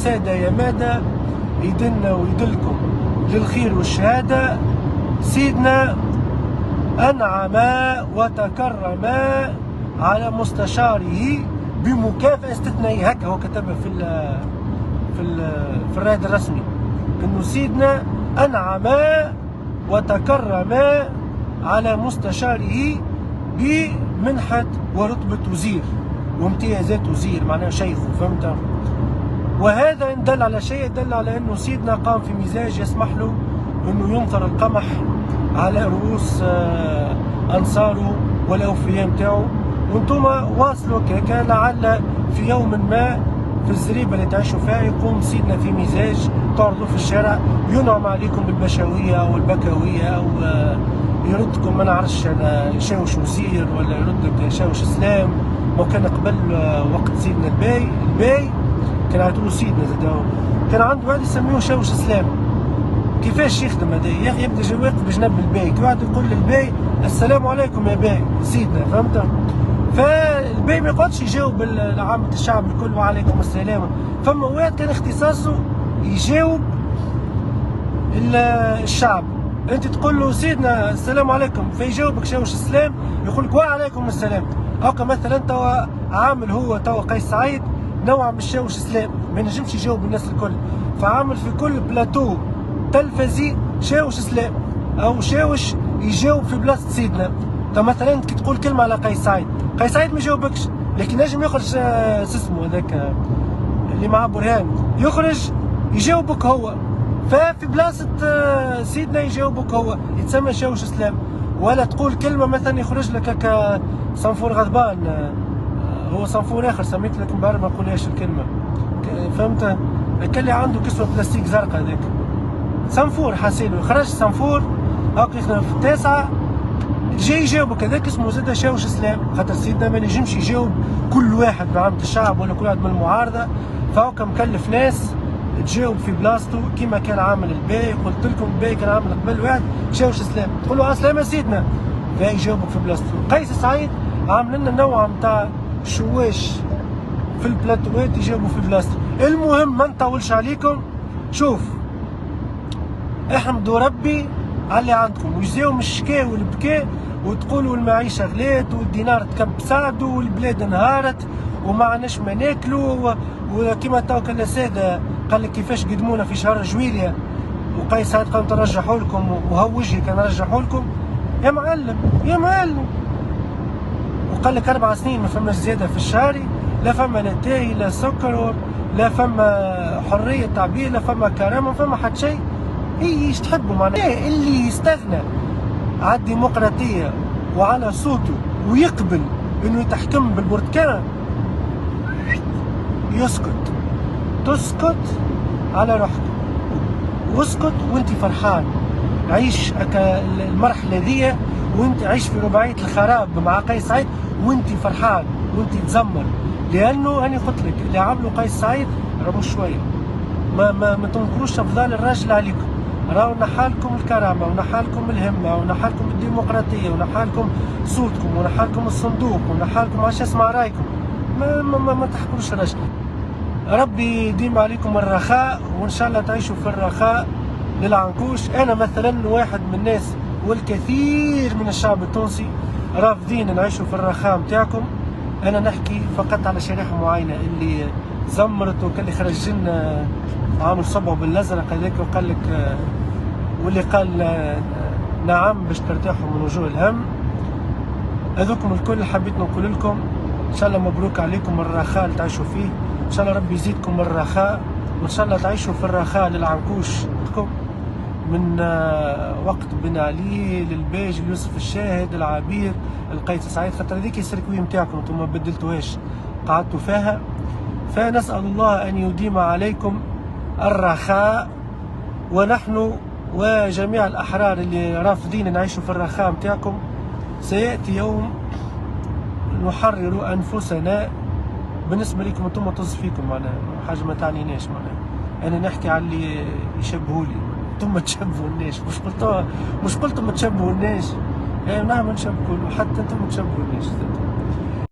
سادة يا مادة يدلنا ويدلكم للخير والشهادة. سيدنا أنعم وتكرم على مستشاره بمكافأة استثنائية، هكا هو كتبها في الرائد الرسمي، إنه سيدنا أنعم وتكرم على مستشاره بمنحة ورتبة وزير وامتيازات وزير، معناها شيخ، فهمت؟ وهذا إن دل على شيء دل على أنه سيدنا قام في مزاج يسمح له أنه ينثر القمح على رؤوس أنصاره والأوفياء متاعه. وانتم واصلوا كان لعل في يوم ما في الزريبة اللي تعيشوا فيها يقوم سيدنا في مزاج تعرضوا في الشارع ينعم عليكم بالبشوية أو البكوية أو يردكم ما نعرفش أنا يشاوش وزير ولا يردك يشاوش إسلام. وكان قبل وقت سيدنا الباي كان عيطولو سيدنا زاد، كان عنده واحد يسميه شاوش إسلام. كيفاش يخدم هذا؟ يبدا جواق بجنب الباي، كي واحد يقول للباي السلام عليكم يا باي سيدنا، فهمت؟ فالباي ما يقعدش يجاوب عامة الشعب الكل وعليكم السلام، فما واحد كان اختصاصه يجاوب الشعب. انت تقول له سيدنا السلام عليكم فيجاوبك شاوش السلام، يقول لك وعليكم السلام. هاكا مثلا توا عامل هو توا قيس سعيد نوع من الشاوش السلام، ما ينجمش يجاوب الناس الكل، فعامل في كل بلاتو تلفزي شاوش اسلام او شاوش يجاوب في بلاصه سيدنا. طب مثلا كي تقول كلمه على قيس سعيد ما يجاوبكش، لكن نجم يخرج اسمه هذاك اللي مع برهان يخرج يجاوبك هو، ففي بلاصه سيدنا يجاوبك هو، يتسمى شاوش اسلام. ولا تقول كلمه مثلا يخرج لك هكا صنفور غضبان، هو صنفور اخر سميت لك مبارك ما نقولهاش الكلمه، فهمت؟ كان اللي عنده كسوه بلاستيك زرقاء هذاك صنفور حاسينه خرج صنفور هاك يخدم في التاسعه جاي يجاوبك، هذاك اسمه زاد شاوش اسلام، خاطر سيدنا ما نجمش يجاوب كل واحد من عامة الشعب ولا كل واحد من المعارضه، فهاك مكلف ناس تجاوب في بلاصتو كيما كان عامل الباي. قلت لكم الباي كان عامل قبل واحد شاوش اسلام، تقول له اسلام يا سيدنا فيجاوبك في بلاصتو. قيس سعيد عامل لنا نوع نتاع شواش في البلاتوات يجاوبوا في بلاصتو. المهم ما نطولش عليكم، شوف احمدوا ربي على اللي عندكم وجزاهم الشكاء والبكاء، وتقولوا المعيشه غلات والدينار تكب سعده والبلاد انهارت وما عناش ما ناكلوا، وكيما تو كان ساده قال لك كيفاش قدمونا في شهر جويليا وقيس سعيد قال نرجحوا لكم وهو وجهي كان نرجحوا لكم. يا معلم يا معلم، وقال لك 4 سنين ما فماش زياده في الشهري، لا فما نتاي لا سكر لا فما حريه تعبير لا فما كرامه ما فما حتى شيء. هي ايش تحبوا معناها؟ اللي يستغنى على الديمقراطيه وعلى صوته ويقبل انه يتحكم بالبرتكان يسكت، تسكت على روحك واسكت وانت فرحان. عيش المرحله ذي وانت عيش في رباعيه الخراب مع قيس سعيد وانت فرحان وانت تزمر، لانه انا قلت لك اللي عملوا قيس سعيد راهو شويه ما تنكروش افضال الراجل عليكم، راهو نحالكم الكرامه ونحالكم الهمه ونحالكم الديمقراطيه ونحالكم صوتكم ونحالكم الصندوق ونحالكم عاش اسمع رايكم. ما تحقروش الراجل. ربي يديم عليكم الرخاء وان شاء الله تعيشوا في الرخاء للعنكوش. انا مثلا واحد من الناس والكثير من الشعب التونسي رافضين نعيشوا في الرخاء متاعكم. انا نحكي فقط على شريحه معينه اللي زمرت وكان اللي خرج لنا عامل صبعه بالازرق هذاك وقال لك واللي قال نعم باش ترتاحوا من وجوه الهم. هذوكم الكل حبيت نقول لكم ان شاء الله مبروك عليكم الرخاء اللي تعيشوا فيه، ان شاء الله ربي يزيدكم الرخاء وان شاء الله تعيشوا في الرخاء للعنكوش من وقت بن علي للباج ليوسف الشاهد العبير القيس سعيد، خاطر هذيك السيركوي نتاعكم انتم ما بدلتوهاش قعدتوا فيها. فنسأل الله ان يديم عليكم الرخاء، ونحن وجميع الأحرار اللي رافضين نعيشوا في الرخاء متاعكم سيأتي يوم نحرر أنفسنا. بالنسبة لكم انتم طز فيكم معناها حاجة ما تعنيناش، معناها أنا نحكي على اللي يشبهولي، انتم تشبهوا الناس، مش قلتم تشبهوا الناس، نعم نشبهوا حتى انتم تشبهوا الناس.